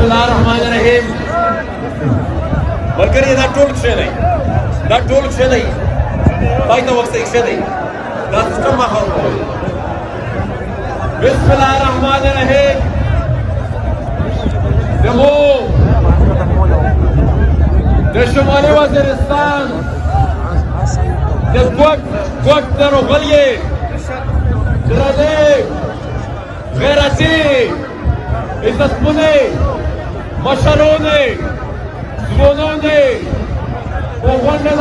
الله الرحمن الرحیم ملګری دا ټول ښه دی دا ټول ښه دی پای ته وخت ښه دی دا سیستم ما خرابوي بسم الله الرحمن الرحیم زموږ د شمالي وزیرستان د کوټ د روغلیې درنې غیرتي عزتمنې مشرونې ځوانونې په غونډې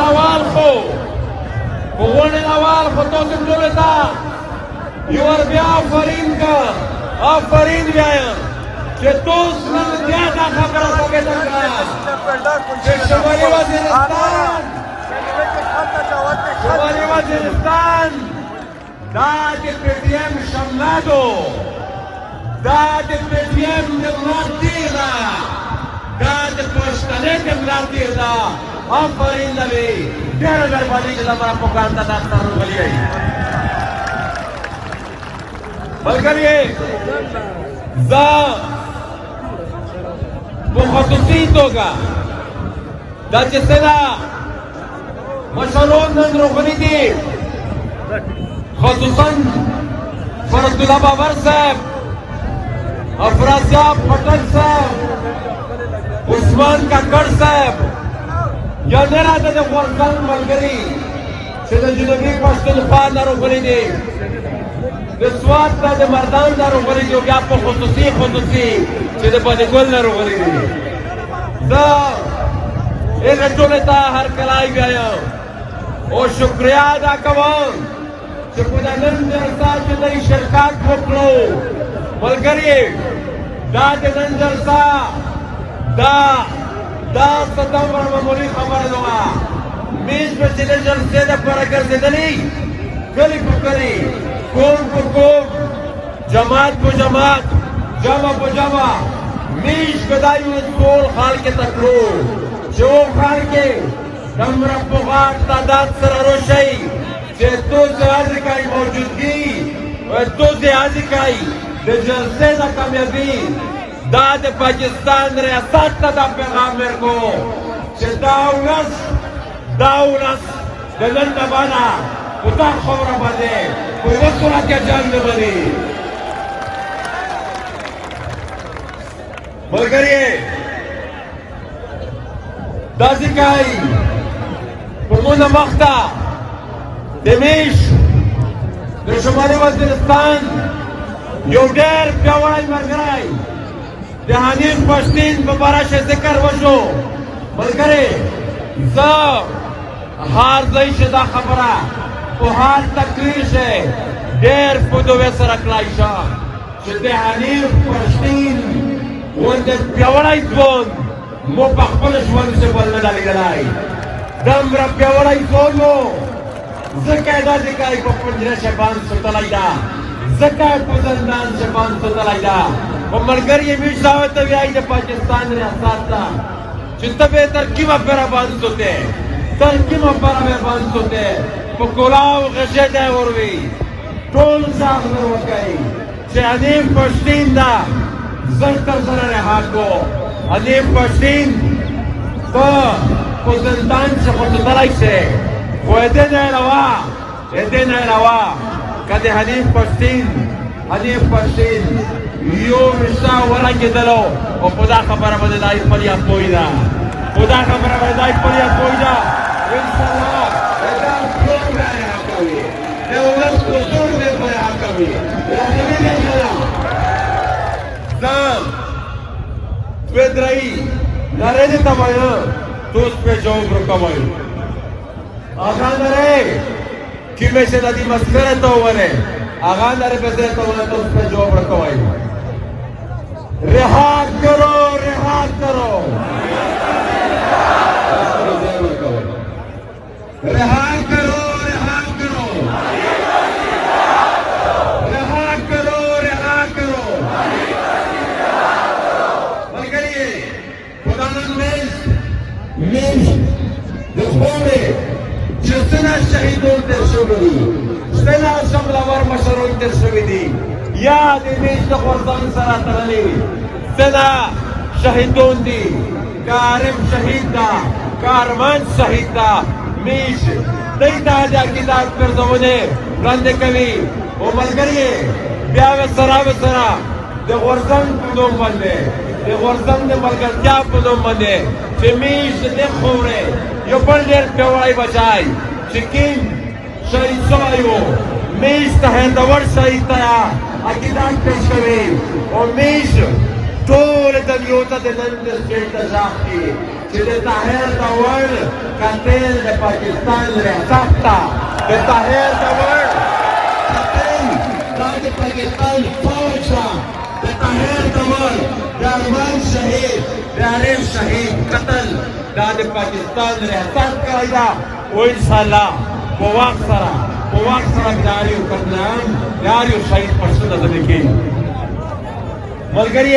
اول خو تاسو ټولو ته یو ور بیا آفرین وایم چې تاسو نن بیا دا خبره ثابته کړه چې شمالي وزیرستان دا د پی ټی ایم شملادو دا د پی ټی ایم د ملاتړ ده دا د پښتنې د ملاتړ ده آفرین لوي ډېره مهرباني چې زما پروګرام ته تاسو راغلي یې ملګری زه په خصوصي توګه دا چې څنګه مشرون نن راغلي دي خصوصا فرد الله بابر صاحب افراسیاب پټل صاحب عثمان کاکړ صاحب یا نه راته د غورځنګ ملګري چې د جنوبي پښتونخوا نه راغلي دي د سوات نه د مردان نه راغلي دي او بیا په خصوصي چې د بادګل نه راغلي دي زه هغه ټولو ته هرکلی وایم او شکریه ادا کوم چې په دا نن جلسه کې دوی شرکت وکړو ملګري دا د نن جلسه دا څه دومره معمولي خبره نه وه میز به چې د جلسې دپاره ګرځېدلي کلي په کلي قوم په قوم جماعت په جماعت جمع په جمع میز به دا یو ټول خال کې ته کړو چې و خال کې دومره په غاټ تعداد سره روشئ چې توزې ازیکایي موجودګي توزې ازیکایي د جلسې د کامیابي دا د پاکستان ریاست ته دا پیغام ورکو چې دا ولس د نن نه باندې په دا خبره باندې په یوه صورت کې جنګ نه بني ملګري دا ازیکایي په مونږ مخته د میش د شمالي وزیرستان یو ډېر پیاوړی ملګری د حنیف پښتین په باره کې ذکر وشو ملګري زه هر ځای چې دا خبره په هر تقریر شي ډېر په دوی سره کلای شم چې د حنیف پښتین غوندې پیاوړی ځوان مو په خپل ژوند کې بل نه دی لیدلی دومره پیاوړی ځوان مو ځکه یې دا ځکه په پنجره کې باند ساتلی ده ځکه یې په زندان کې باند ساتلی ده په ملګري یې میش دعوت ته وایي د پاکستان ریاست ته چې ته به تر کومه پره باند ساتې تر کومه پره به باند ساتې په کولاو غږې دی وروي ټول ځان وروکئ چې حنیف پښتین ده زه تر سره رها کو حنیف پښتین ته په زندان کې خو ساتلی شې خو دې نه علاوه که د حنیف پښتین یو رشته ولګېدلو او په دا خبره باندې دا خپل یاد پوهې ده انشاءالله دا ټول به رها کوي د ولس کلتور به رها کوي زه دوې درې نارې دې ته وایم تو اس پہ جواب رکوائیں آغا نرے کی میں سے دادی مسکر تو ورے آغا نرے پہ سے تو ورے تو اس پہ جواب رکوائیں رہا کرو رہا کرو رہا کرو رہا کرو رہا کرو رہا کرو ملګری خدا نن میز د خوړې چې څنګه شهیدون تر شوي دي څنګه شملور مشرون تر شوي دي یا د میز د غورځنګ سره تړلي څنګه شهیدون دي كارم شهيد دا كارمان شهيد دا ميش دیتا دا کتاب کرزونه رنده کوي او ملګری بیا وسرا د غورزنګ په نوم باندې د غورزنګ د ملګرتیا په نوم باندې چې میش د خوره یو بل ډېر پیاوړی بچای چې کیم شهید شوی و میش ته هندور شهید ته عقیدت پیش کوي او میش ټول دنیا ته د نن د سټیټ د ځاخي چې د طاهر داور کاتل د پاکستان ریاست ته د طاهر داور کاتل د پاکستان فوج د طاهر داور د ارمان شهید د عارف شهید قتل د پاکستان ریاست کړی دا او ان شاء الله په وخت سره داریو قتلان داریو شهید پرسته د کې ملګری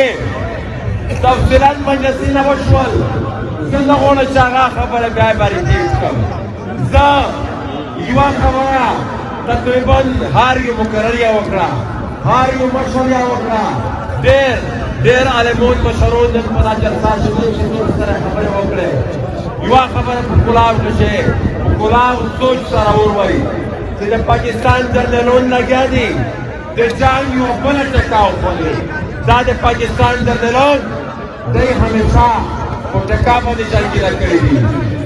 تفصیلات مجلسونه وشول زه نه غواړم چې هغه خبره بیا باندې تیز کړم زه یوه خبره تقریبا هر یو مقرر یې وکړه هر یو مشر یې وکړه ډېر عالمون مشرون نن په دا جلسه چې سره خبرې وکړې یوه خبره په کلاو کښې په کلاو سوچ سره وروایي چې د پاکستان جنرالون لګیا دي د جنګ یوه بله ټکا وخوړې دا د پاکستان جنرالون دی همیشه په ټکا باندې جنګونه کړي دي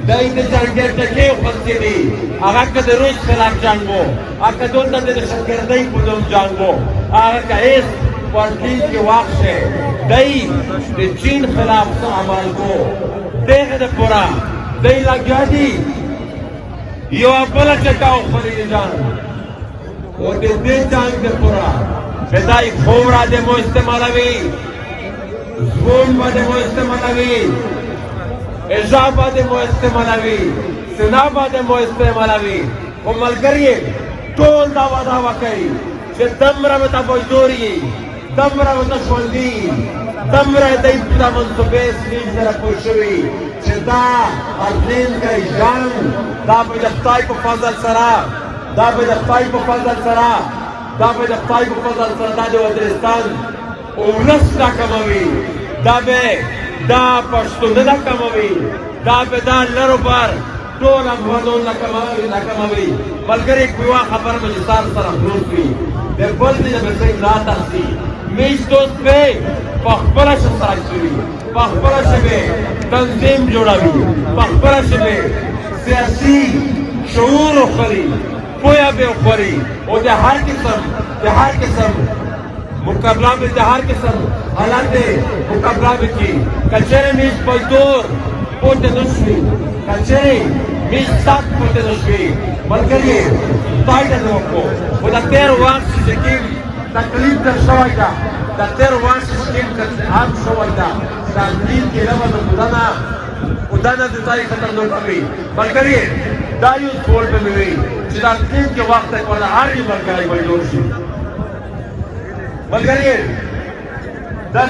دی د جنګي ټکې وخوړې دي هغه که د روس خلاف جنګ و هغه که دلته د دهشتګردۍ په نوم جنګ و هغه که هېڅ ورټین کې واخشې دی د چین خلاف څه عمل کو دغه دپاره دی لګیا دي یوه بله ټکا وخوړې دي جنګ او د دې جنګ دپاره بدای خورا د مو استعمالوي زوم باندې مو استعمالوي اجاب باندې مو استعمالوي سنا باندې مو استعمالوي او ملګری ټول دا ودا وکړي چې تمره متا بوجوري تمره متا شوندي تمره دای په منځبه سړي سره پوښوي چې دا ارزین کوي ځان دا په خدای په فضل سره دا په خدای په فضل سره دا به د خدای په فضل سره دا د وزیرستان ولس راکموي دا به دا پښتون راکموي دا به دا لرو بر ټول افغانان راکموي ملګری یوه خبره مې ځان سره خلاص کړي د بل دې به څنګه راتاسي میش دوست به په خپله سره کوي په خپله به تنظیم جوړوي په خپله به سیاسي شعور وخوري پویا به وخوري او د هر قسم مقابله به د هر قسم حالات مقابله به کی کچره میش پلتور پوته نشوي کچره میش سات پوته نشوي ملګری پایده نوکو او د تیر وخت چې کوم تکلیف در شوی ده د تیر وخت چې کوم هم شوی ده د دین کې لمه د خدانه د ځای خطرناک وي ملګری دا یو ټول به وي چې دا دین کې وخت په هر یو ملګری وایي جوړ شي ملګری دا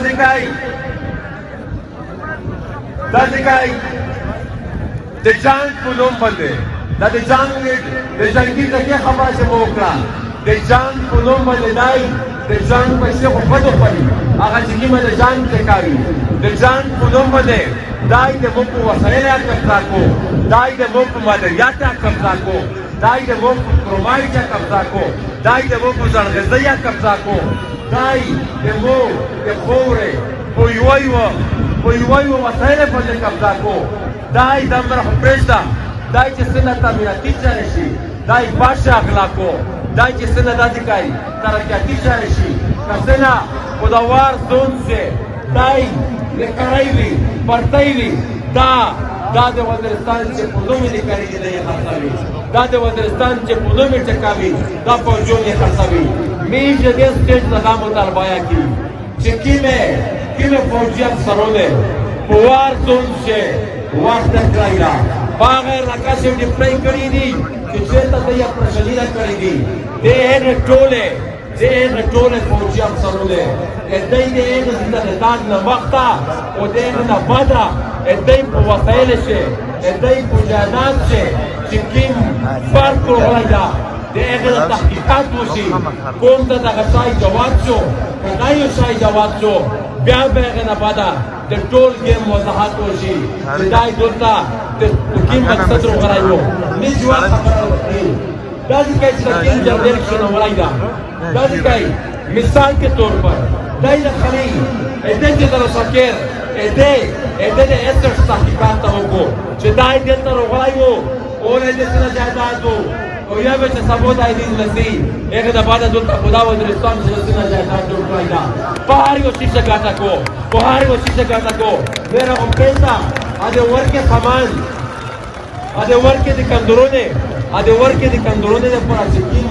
ځکه د جنګ په نوم باندې دا د جنګي ټکې خبره چې مو وکړه د جنګ په نوم باندې دی د جنګ پیسې خو بد وخوري هغه چې کومه د جنګ ټکاوي د جنګ په نوم باندې دای د مو په وسایل قبضه کو دای د مو په مدریات قبضه کو دای د مو په پرومایي قبضه کو دای د مو په ځړغذیا قبضه کو دای د مو د خوره په یو وسایل باندې قبضه کو دای د امر پرېږده دای چې څنګه تعمیراتي چارې شي دای باشه اخلاقو دای چې څنګه داسې کوي ترقیاتي چارې شي که څنګه خودوار زون سے دای لکړی وي پرتۍ وي دا د وزیرستان چې په نوم یې لیکلي دي دی یې خرڅوي دا د وزیرستان چې په نوم یې ټکاوي دا فوجیون یې خرڅوي میش د دې سټیټ نه دا مطالبه کوي چې کومې فوجي افسرونه په وار زون سے وخت کړی ده هغه رقص یې ډیپلای کړي دي چې چېرته ته یې پرشلیره کړي دي د هغه ټولې فوجي افسرونه دوی د هغه ځان نه مخته او د هغه نه بده دوی په وسایل شي دوی په جهاد شي چې کوم فرق راغلی ده د هغه تحقیقات وشي کوم ته دغه شی جواب شو که دا یو شی جواب شو بیا به هغه نه بعده د ټول ګیم وضاحت وشي چې دا دلته د کوم مقصد وغوړای وو نه جواب خبره وکړي دا چې کوي چې جنرال شنو ولای دا دا چې کوي مثال के तौर पर دای نه خلی اته چې تر سکر اته د اسر تحقیقات وکړو چې دای دلته وغوړای وو او نه دې څه جایداد وو او یا به چې سبو دای دې نسی هغه د بعده دلته خدا و درستان څه جایداد جوړ کړی دا پهاری وسی سے گاتا کو میرا امپیسا آدھے ورکے دی کندرونے دے پڑا چکیم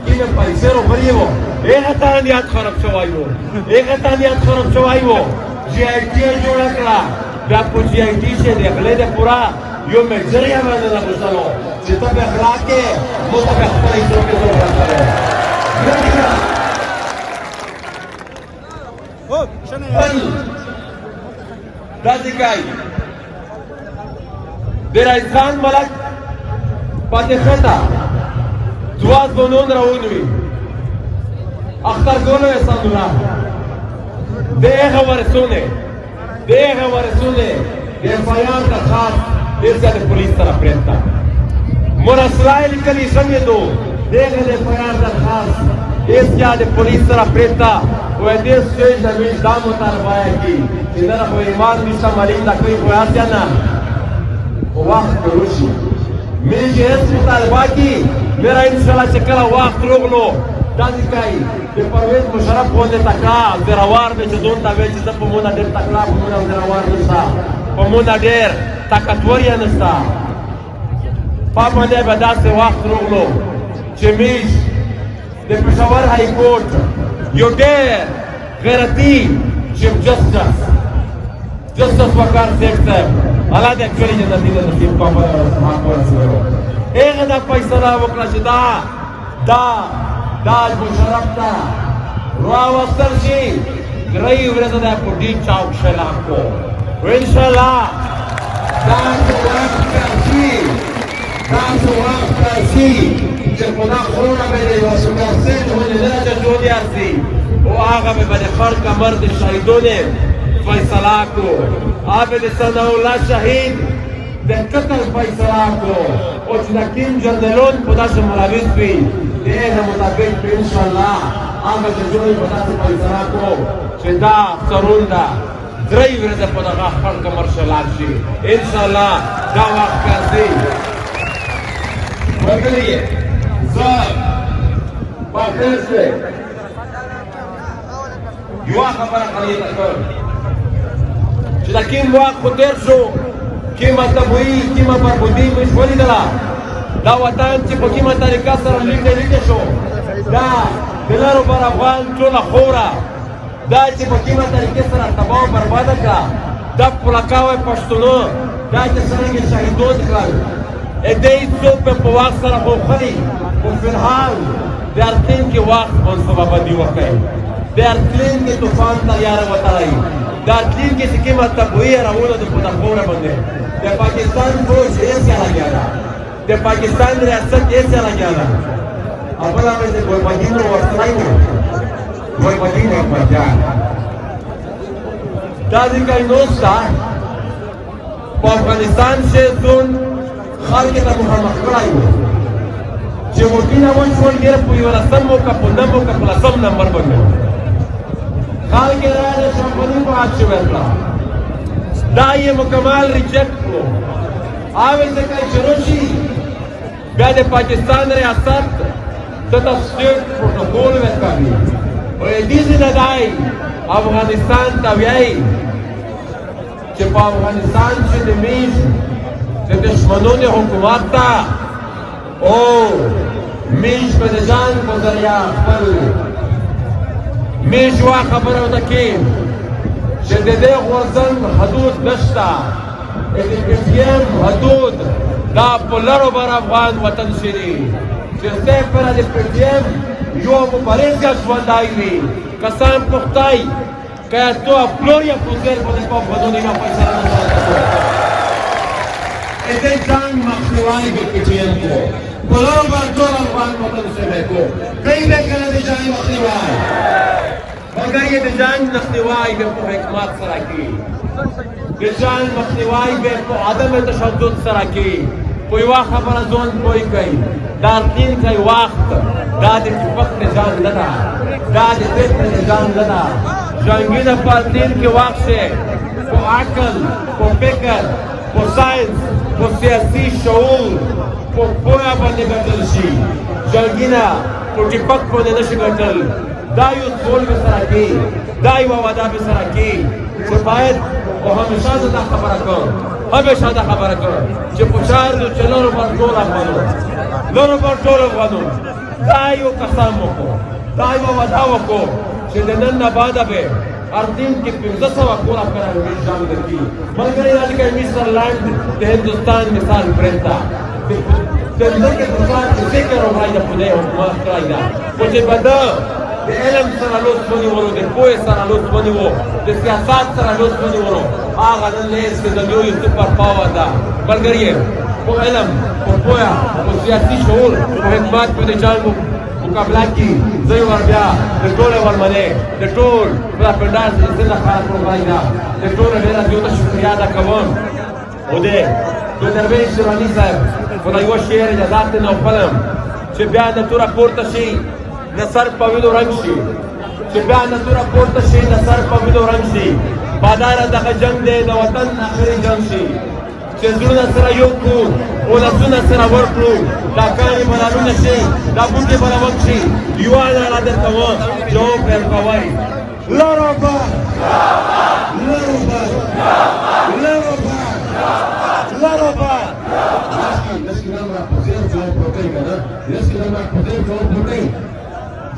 کی میں پیسے رو بریے وہ ایک اتانیات خراب چوائی وہ جی آئی ٹی جوڑا کرا بیاپ کو جی آئی ٹی سے دیکھلے دے پورا یو میں جریہ میں نے لگو سلو جتا بے اخلاق کے مطلب اخبار ایسوں کے دور رکھتا ہے دازی کئی دیر ایزان ملک پاتی خطا دواز بنون روونوی اختر گولو احسان اللہ دیگه ورسونه دیر فایان کا خاص دیر زیادہ پولیس طرح پریتا مرسلائل کلی سمیدو دیگه دیر فایان کا خاص دیر زیادہ پولیس طرح پریتا و دیر سیج نمیش دام مطالبایا کی کہ در خو ایمان نیسا ملین دا کوئی خواهد یا نا وقت روشی میری جهاز مطالبا کی میرا انشاءاللہ چکلا وقت روغلو دازی کئی کہ پرویز مشرف خونده تکلا زیروار بے چدون تا بے چیزا پمونا دیر تکلا پمونا زیروار نستا پمونا دیر طاقتوریا نستا پاپا نے بدا سے وقت روغلو چمیش دے پشاور ہائی کورٹ یو دیر غیرتی چیف جسٹس وقار سیک صاحب اللہ دے اکچولی جنتی دے نصیب پاپا دے رسمان کو رسولو ایک دا پیسرہ وکلا چی دا مشرف تا راوستر شی گرئی ورزا دا پوڈی چاوک شیلان کو و انشاءاللہ دا وقت کرسی چی خدا خونا بیدے واسوکار سید ہونے درجہ جودی آرسی و آغا میں بڑے خرق مرد شہیدوں نے فیصلہ کو آبے دے سنہ اللہ شہید دے قتل فیصلہ کو اور چنکین جردلون خدا سے ملاویز بھی دے ہے مطابق پہ انشاءاللہ آبے دے جوڑی خدا سے فیصلہ کو چدا سرون دا درائی ورد خدا خرق مرشلات شی انشاءاللہ دا وقت کرسی بکلیے زب باخر سے یوا خبر خلیل اکر چې دا کیم واقع خو تیر شو کیمه تبویی کیمه بربودی مش ولیدله دا وطن چې په کیمه طریقه سره لیږدې شو دا د لرو بر افغان ټوله خوره دا چې په کیمه طریقې سره تباه او برباده کړه دا پلکاوی پښتونو دا چې څرنګه شهیدون کړل دې څوک په وخت سره غوښتلي خو فلحال د ارتین کې وخت منصوبه‌بندي وکړئ د ارتین کې طوفان تیاره وتړئ د ارتین کې چې کومه تبویه راوړه د پټخوره باندې د پاکستان فوج ایسا لگیا دا د پاکستان ریاست ایسا لگیا دا اولا میں سے کوئی مدینہ وسترائی ہو کوئی مدینہ پرجان دادی کا نوستا افغانستان سے زون خلق تا محمد کرائی ہو چې ورکینا ون شول ډیر په یو رسم او کپندمو کپلسم نمبر باندې خلک راځي چې په دې په اچ ورکړه دا یې مکمل ریجیکټ کړو اوی ځکه چې روشي بیا د پاکستان ریاست د تصدیق پروتوکول ورکړي او دې نه دای افغانستان ته وایي چې په افغانستان کې د میش د دشمنونو حکومت ته او میش په ځان په ذریعہ خپل میش وا خبره وده کې چې د دې غورځنګ حدود نشته د پټیم حدود دا په لرو بر افغان وطن شری چې څه پر د پټیم یو مبارز ژوندای وي کسان پختای که تو فلوریا پوزر په دې په بدونی نه پیسې نه دې ځان مخنیوي د پټیم کو په لرو بر ټول افغان وطن شری کو کای نه کله دې ځان مخنیوي مگر یہ د جنگ مخنیوی به په حکمت سره کی د جنگ مخنیوی به په عدم تشدد سره کی په یوه خبره ځان پوه کوي دا دین کوي وخت دا د وخت جنگ نه ده دا د فتنې جنگ نه ده جنګي د پر دین کې وخت شي په عقل په فکر په ساینس په سیاسي شعور په پوهه باندې ګټل شي جنګي نه په ټیپک باندې نشي ګټل دا یو ټول به سره کې دا یو وعده به سره کې چې باید او همیشه دا خبره کوم همیشه دا خبره کوم چې په چار د چلو پر ټول افغانو لورو پر ټول افغانو دا یو قسم وکړو دا یو وعده وکړو چې د نن نه بعد به هر دین کې 1500 کولا کراوي شامل دي ملګری راځي چې مستر لاند د هندستان مثال پرتا د دې په څار کې ذکر او راځي په دې حکومت راځي او چې بده د علم سره لوس ونی ورو د پوهې سره لوس ونی وو د سیاست سره لوس ونی ورو هغه د لیس د یو سپر پاور ده ملګری په علم په پوهه او سیاسي شعور په حکومت په جنګ مقابله کی زوی ور بیا د ټول ور باندې د ټول په پنداز د څه خاص پروګرام دا د ټول ډیر دیوته شکریا ادا کوم او دې د درویش شرانی صاحب خدای یو شعر اجازه نه فلم چې بیا د تور پورته شي نصر په وینو رنگ شي چې بیا د تور پورته شي نصر په وینو رنگ شي بادار دغه جنگ دی د وطن اخري جنگ شي چې زړونه سره یو کو او لاسونه سره ورکړو دا کاري بلالونه شي دا بوټي بلوک شي یوانا را درته وم جواب ورکوئ لروبا لروبا لروبا لروبا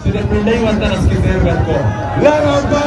چې د پنډۍ وطن اسکي زیر ورکو لروبا